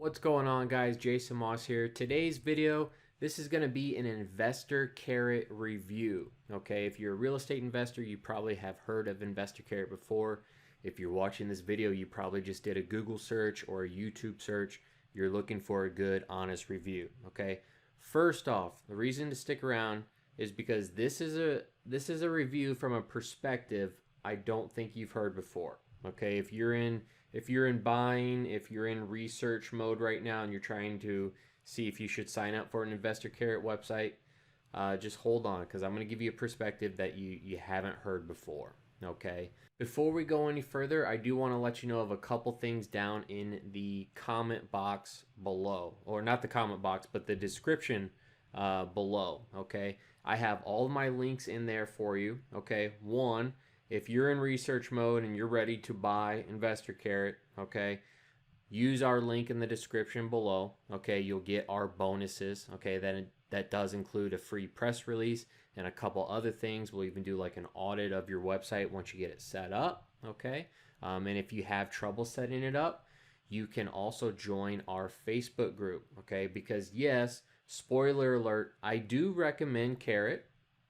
What's going on, guys? Jason Moss here. Today's video, this is going to be an investorcarrot review. Okay, if you're a real estate investor, you probably have heard of investorcarrot before. If you're watching this video, you probably just did a Google search or a YouTube search. You're looking for a good, honest review. Okay, first off, the reason to stick around is because this is a review from a perspective I don't think you've heard before. Okay, if you're in buying, if you're in research mode right now and you're trying to see if you should sign up for an investorcarrot website, just hold on, because I'm going to give you a perspective that you haven't heard before. Okay, before we go any further, I do want to let you know of a couple things down in the comment box below, or not the comment box, but the description below. Okay, I have all of my links in there for you. Okay, one, if you're in research mode and you're ready to buy investorcarrot, okay, use our link in the description below. Okay, you'll get our bonuses. Okay, that does include a free press release and a couple other things. We'll even do like an audit of your website once you get it set up. Okay, and if you have trouble setting it up, you can also join our Facebook group. Okay, because yes, spoiler alert, I do recommend Carrot.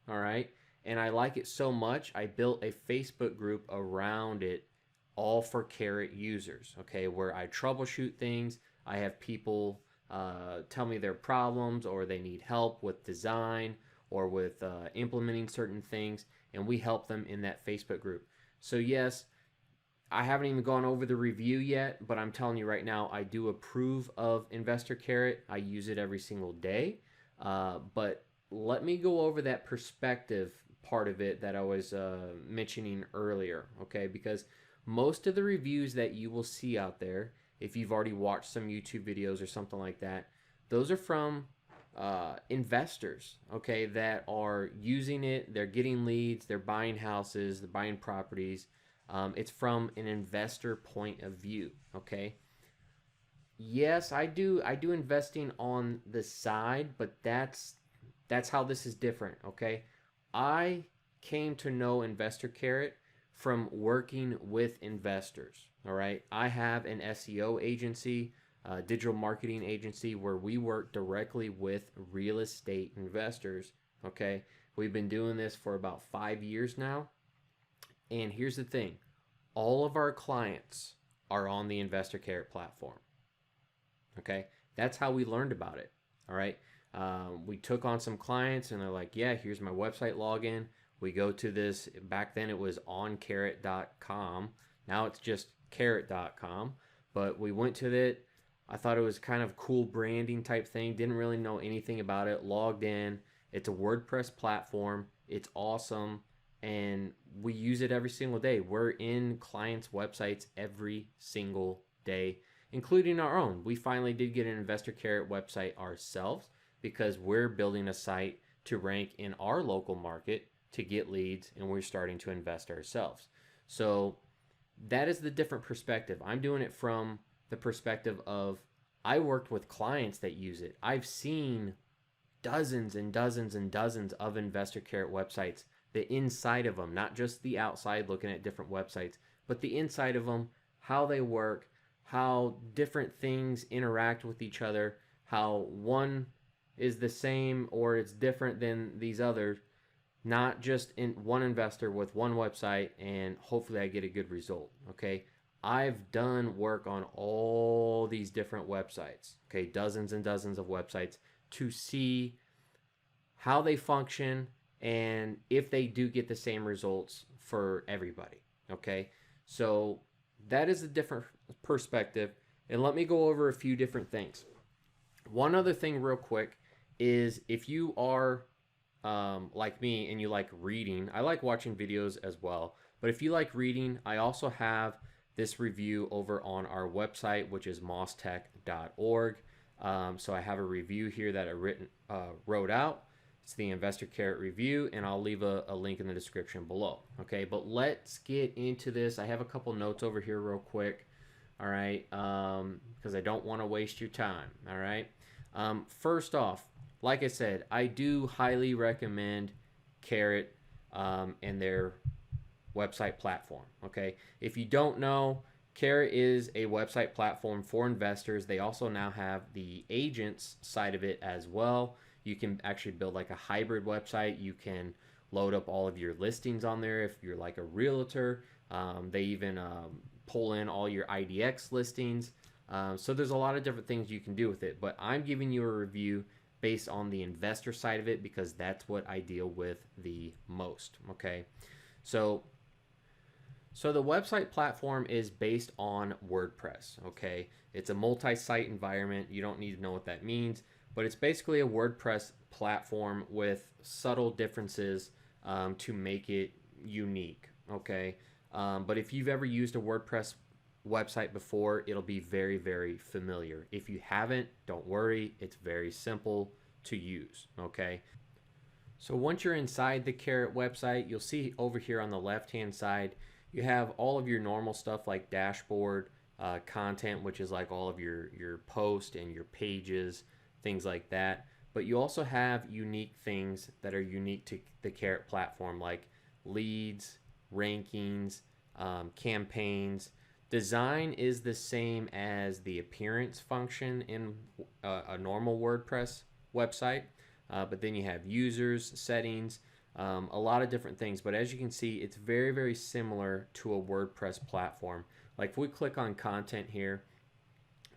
All right. And I like it so much, I built a Facebook group around it, all for Carrot users, okay, where I troubleshoot things. I have people tell me their problems, or they need help with design or with implementing certain things, and we help them in that Facebook group. So yes, I haven't even gone over the review yet, but I'm telling you right now, I do approve of investorcarrot. I use it every single day, but let me go over that perspective part of it that I was mentioning earlier, okay? Because most of the reviews that you will see out there, if you've already watched some YouTube videos or something like that, those are from investors, okay, that are using it. They're getting leads, they're buying houses, they're buying properties. It's from an investor point of view, okay? Yes, I do investing on the side, but that's how this is different, okay? I came to know investorcarrot from working with investors, all right? I have an SEO agency, digital marketing agency, where we work directly with real estate investors, okay? We've been doing this for about 5 years now, and here's the thing. All of our clients are on the investorcarrot platform, okay? That's how we learned about it, all right? We took on some clients and they're like, yeah, here's my website login. We go to this, back then it was oncarrot.com. Now it's just carrot.com, but we went to it. I thought it was kind of cool branding type thing. Didn't really know anything about it. Logged in. It's a WordPress platform. It's awesome. And we use it every single day. We're in clients' websites every single day, including our own. We finally did get an investorcarrot website ourselves, because we're building a site to rank in our local market to get leads, and we're starting to invest ourselves. So that is the different perspective. I'm doing it from the perspective of, I worked with clients that use it. I've seen dozens and dozens and dozens of investorcarrot websites, the inside of them, not just the outside looking at different websites, but the inside of them, how they work, how different things interact with each other, how one is the same or it's different than these others, not just in one investor with one website and hopefully I get a good result, okay? I've done work on all these different websites, okay, dozens and dozens of websites, to see how they function and if they do get the same results for everybody, okay? So that is a different perspective, and let me go over a few different things. One other thing real quick is, if you are like me and you like reading, I like watching videos as well, but if you like reading, I also have this review over on our website, which is mosstech.org. So I have a review here that I wrote out. It's the investorcarrot review, and I'll leave a link in the description below. Okay, but let's get into this. I have a couple notes over here real quick, all right, because I don't want to waste your time, all right? First off, like I said, I do highly recommend Carrot and their website platform, okay? If you don't know, Carrot is a website platform for investors. They also now have the agents side of it as well. You can actually build like a hybrid website. You can load up all of your listings on there if you're like a realtor. They even pull in all your IDX listings. So there's a lot of different things you can do with it. But I'm giving you a review based on the investor side of it because that's what I deal with the most. Okay, so the website platform is based on WordPress. Okay, it's a multi-site environment. You don't need to know what that means, but it's basically a WordPress platform with subtle differences to make it unique. Okay, but if you've ever used a WordPress website before, it'll be very, very familiar. If you haven't, don't worry. It's very simple to use. Okay. So once you're inside the Carrot website, you'll see over here on the left-hand side, you have all of your normal stuff like dashboard, content, which is like all of your posts and your pages, things like that. But you also have unique things that are unique to the Carrot platform, like leads, rankings, campaigns. Design is the same as the appearance function in a normal WordPress website, but then you have users, settings, a lot of different things. But as you can see, it's very, very similar to a WordPress platform. Like if we click on content here,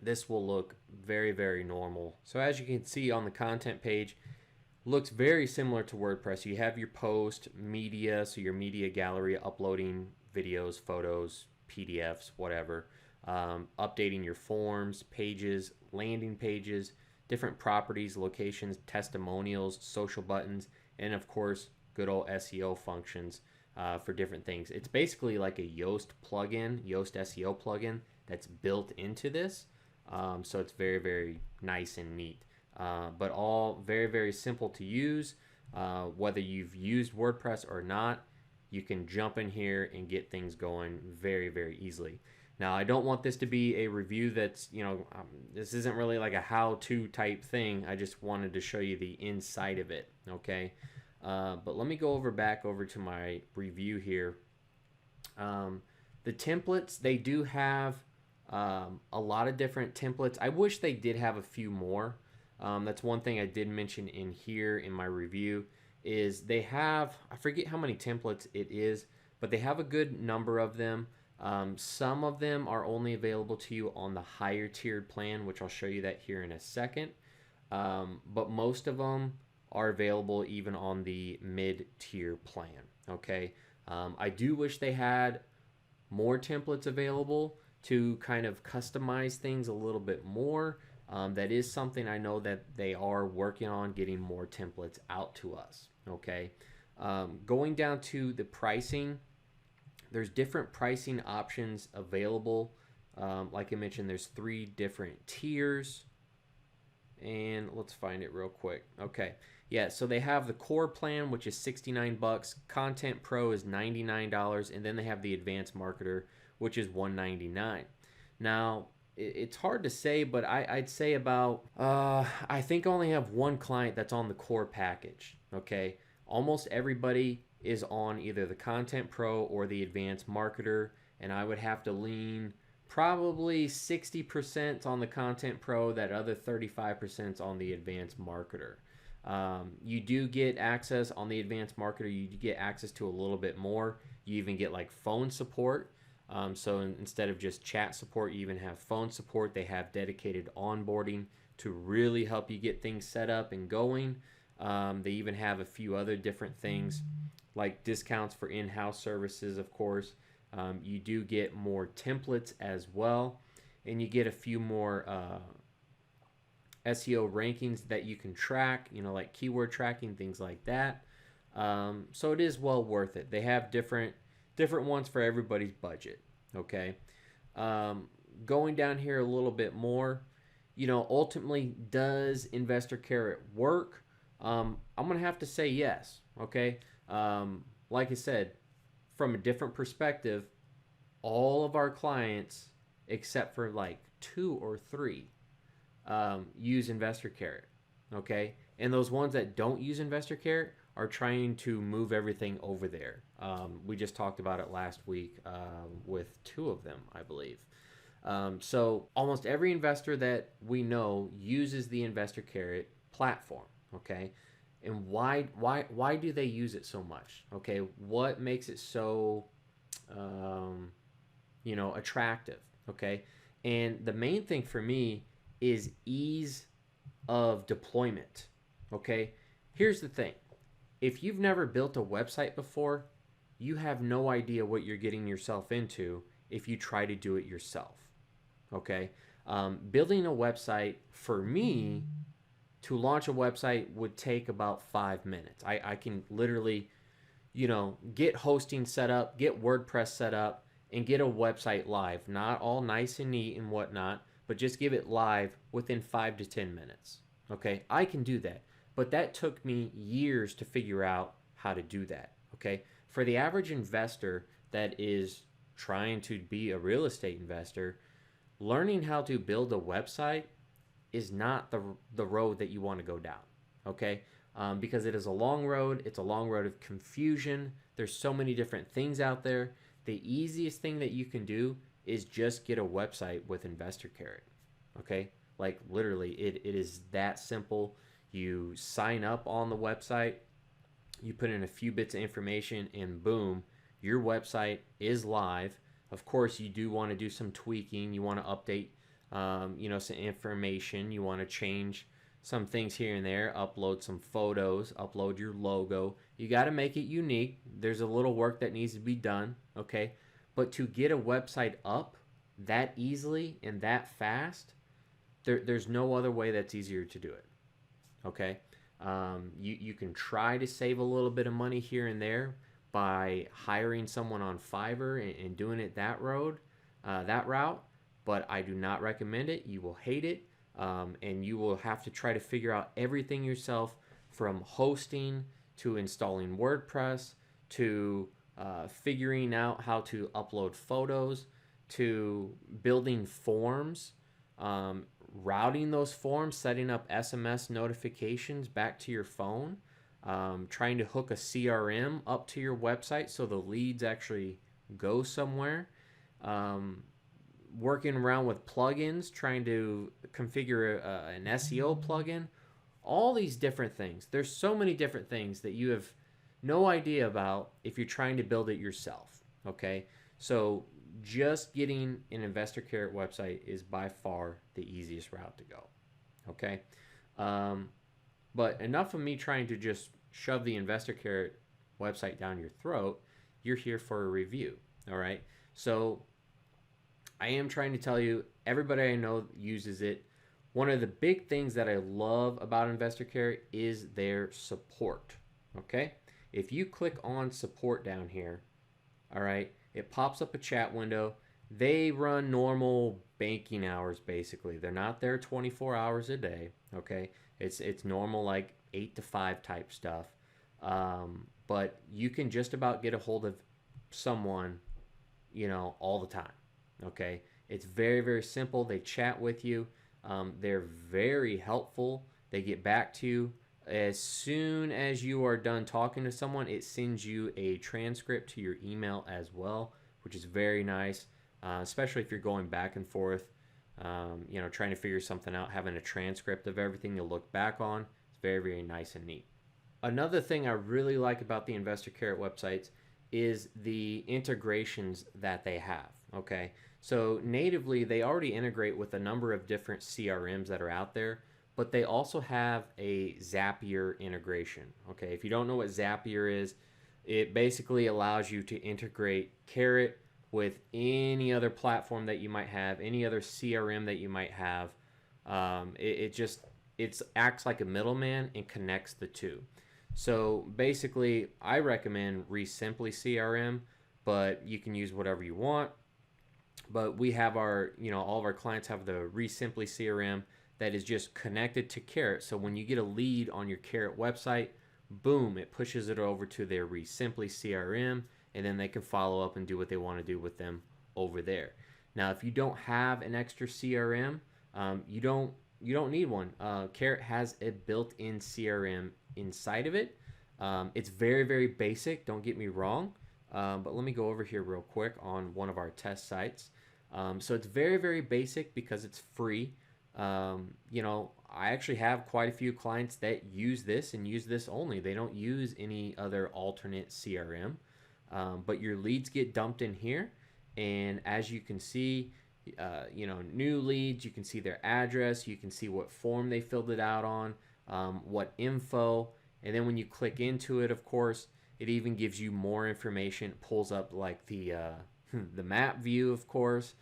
this will look very, very normal. So as you can see on the content page, looks very similar to WordPress. You have your post, media, so your media gallery, uploading videos, photos, PDFs, whatever, updating your forms, pages, landing pages, different properties, locations, testimonials, social buttons, and of course, good old SEO functions for different things. It's basically like a Yoast plugin, Yoast SEO plugin that's built into this. So it's very, very nice and neat. But all very, very simple to use. Whether you've used WordPress or not, you can jump in here and get things going very, very easily. Now, I don't want this to be a review that's, this isn't really like a how-to type thing. I just wanted to show you the inside of it, okay? But let me go back over to my review here. The templates, they do have a lot of different templates. I wish they did have a few more. That's one thing I did mention in here in my review is they have, I forget how many templates it is, but they have a good number of them. Some of them are only available to you on the higher tiered plan, which I'll show you that here in a second. But most of them are available even on the mid-tier plan, okay? I do wish they had more templates available to kind of customize things a little bit more. That is something I know that they are working on, getting more templates out to us, okay? Going down to the pricing, there's different pricing options available. Like I mentioned, there's 3 different tiers. And let's find it real quick. Okay, yeah, so they have the core plan, which is $69. Content Pro is $99, and then they have the Advanced Marketer, which is $199. Now, it's hard to say, but I'd say about, I think I only have one client that's on the core package, okay? Almost everybody is on either the Content Pro or the Advanced Marketer, and I would have to lean probably 60% on the Content Pro, that other 35% on the Advanced Marketer. You do get access on the Advanced Marketer, you get access to a little bit more. You even get like phone support. So instead of just chat support, you even have phone support. They have dedicated onboarding to really help you get things set up and going. They even have a few other different things like discounts for in-house services, of course. You do get more templates as well, and you get a few more SEO rankings that you can track, like keyword tracking, things like that. So it is well worth it. They have different ones for everybody's budget, okay? Going down here a little bit more, ultimately, does Investor Carrot work? I'm going to have to say yes, okay? Like I said, from a different perspective, all of our clients, except for like 2 or 3, use Investor Carrot, okay? And those ones that don't use Investor Carrot are trying to move everything over there. We just talked about it last week with two of them, I believe. So almost every investor that we know uses the Investor Carrot platform. Okay, and why do they use it so much? Okay, what makes it so attractive? Okay, and the main thing for me is ease of deployment. Okay, here's the thing: if you've never built a website before, you have no idea what you're getting yourself into if you try to do it yourself. Okay, building a website for me, to launch a website would take about 5 minutes. I can literally, get hosting set up, get WordPress set up, and get a website live. Not all nice and neat and whatnot, but just give it live within 5 to 10 minutes. Okay, I can do that. But that took me years to figure out how to do that. Okay, for the average investor that is trying to be a real estate investor, learning how to build a website is not the road that you want to go down. Okay, because it is a long road. It's a long road of confusion. There's so many different things out there. The easiest thing that you can do is just get a website with Investor Carrot. Okay, like literally, it is that simple. You sign up on the website, you put in a few bits of information, and boom, your website is live. Of course, you do want to do some tweaking. You want to update, some information. You want to change some things here and there, upload some photos, upload your logo. You got to make it unique. There's a little work that needs to be done, okay? But to get a website up that easily and that fast, there's no other way that's easier to do it, okay? You can try to save a little bit of money here and there by hiring someone on Fiverr and doing it that route, but I do not recommend it. You will hate it. And you will have to try to figure out everything yourself, from hosting to installing WordPress to figuring out how to upload photos to building forms, routing those forms, setting up SMS notifications back to your phone, trying to hook a CRM up to your website so the leads actually go somewhere. Working around with plugins, trying to configure an SEO plugin, all these different things. There's so many different things that you have no idea about if you're trying to build it yourself, okay? So just getting an Investor Carrot website is by far the easiest route to go, okay? But enough of me trying to just shove the Investor Carrot website down your throat. You're here for a review, all right? So I am trying to tell you, everybody I know uses it. One of the big things that I love about Investor Carrot is their support, okay? If you click on support down here, all right, it pops up a chat window. They run normal banking hours, basically. They're not there 24 hours a day, okay? It's normal, like 8 to 5 type stuff. But you can just about get a hold of someone, all the time. Okay, it's very, very simple. They chat with you. They're very helpful. They get back to you. As soon as you are done talking to someone, it sends you a transcript to your email as well, which is very nice, especially if you're going back and forth, trying to figure something out. Having a transcript of everything you'll look back on, it's very, very nice and neat. Another thing I really like about the Investor Carrot websites is the integrations that they have. Okay, so natively they already integrate with a number of different CRMs that are out there, but they also have a Zapier integration. Okay, if you don't know what Zapier is, it basically allows you to integrate Carrot with any other platform that you might have, any other CRM that you might have. It acts like a middleman and connects the two. So basically, I recommend REI CRM, but you can use whatever you want. But we have our, all of our clients have the REI CRM that is just connected to Carrot. So when you get a lead on your Carrot website, boom, it pushes it over to their REI CRM, and then they can follow up and do what they want to do with them over there. Now, if you don't have an extra CRM, you don't need one. Carrot has a built-in CRM inside of it. It's very, very basic, don't get me wrong, but let me go over here real quick on one of our test sites. So it's very, very basic because it's free. You know, I actually have quite a few clients that use this and use this only. They don't use any other alternate CRM. But your leads get dumped in here, and as you can see, you know, new leads, you can see their address, you can see what form they filled it out on, what info, and then when you click into it, of course, it even gives you more information. It pulls up like the the map view, of course,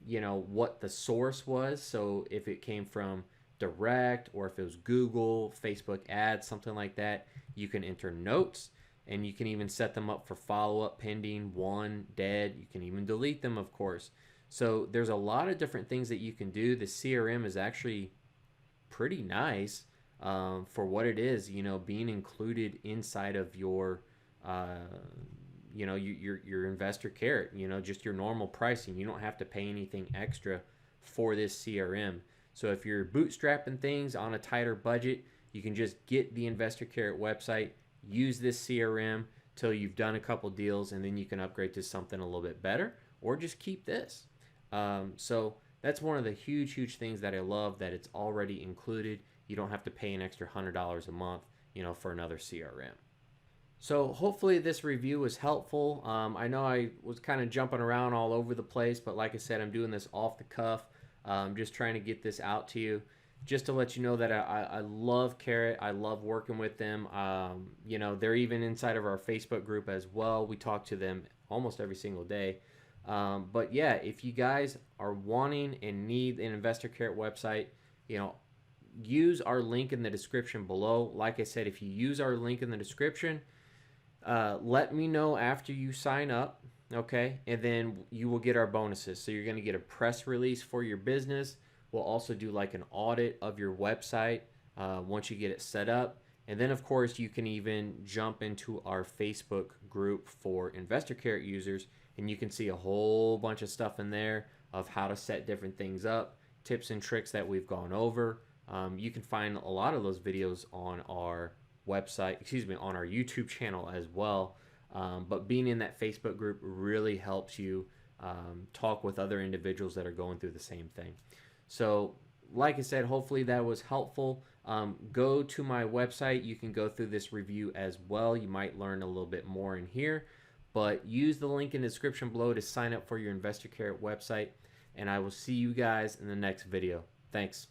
you know, what the source was. So if it came from direct or if it was Google, Facebook ads, something like that, you can enter notes, and you can even set them up for follow-up, pending, won, dead. You can even delete them, of course. So there's a lot of different things that you can do. The CRM is actually pretty nice for what it is, you know, being included inside of your you know, your investor carrot, you know, just your normal pricing. You don't have to pay anything extra for this CRM. So if you're bootstrapping things on a tighter budget, you can just get the investor carrot website, use this CRM till you've done a couple deals, and then you can upgrade to something a little bit better, or just keep this. So that's one of the huge things that I love, that it's already included. You don't have to pay an extra $100 a month, you know, for another CRM. So hopefully this review was helpful. I know I was kind of jumping around all over the place, but like I said, I'm doing this off the cuff. Just trying to get this out to you, just to let you know that I love Carrot. I love working with them. You know, they're even inside of our Facebook group as well. We talk to them almost every single day. But yeah, if you guys are wanting and need an investor carrot website, you know, use our link in the description below. Like I said, if you use our link in the description, let me know after you sign up, okay? And then you will get our bonuses. So you're going to get a press release for your business. We'll also do like an audit of your website once you get it set up. And then, of course, you can even jump into our Facebook group for investor carrot users, and you can see a whole bunch of stuff in there of how to set different things up, tips and tricks that we've gone over. You can find a lot of those videos on our website, on our YouTube channel as well. But being in that Facebook group really helps you talk with other individuals that are going through the same thing. So like I said, hopefully that was helpful. Go to my website. You can go through this review as well. You might learn a little bit more in here, but use the link in the description below to sign up for your investor carrot website. And I will see you guys in the next video. Thanks.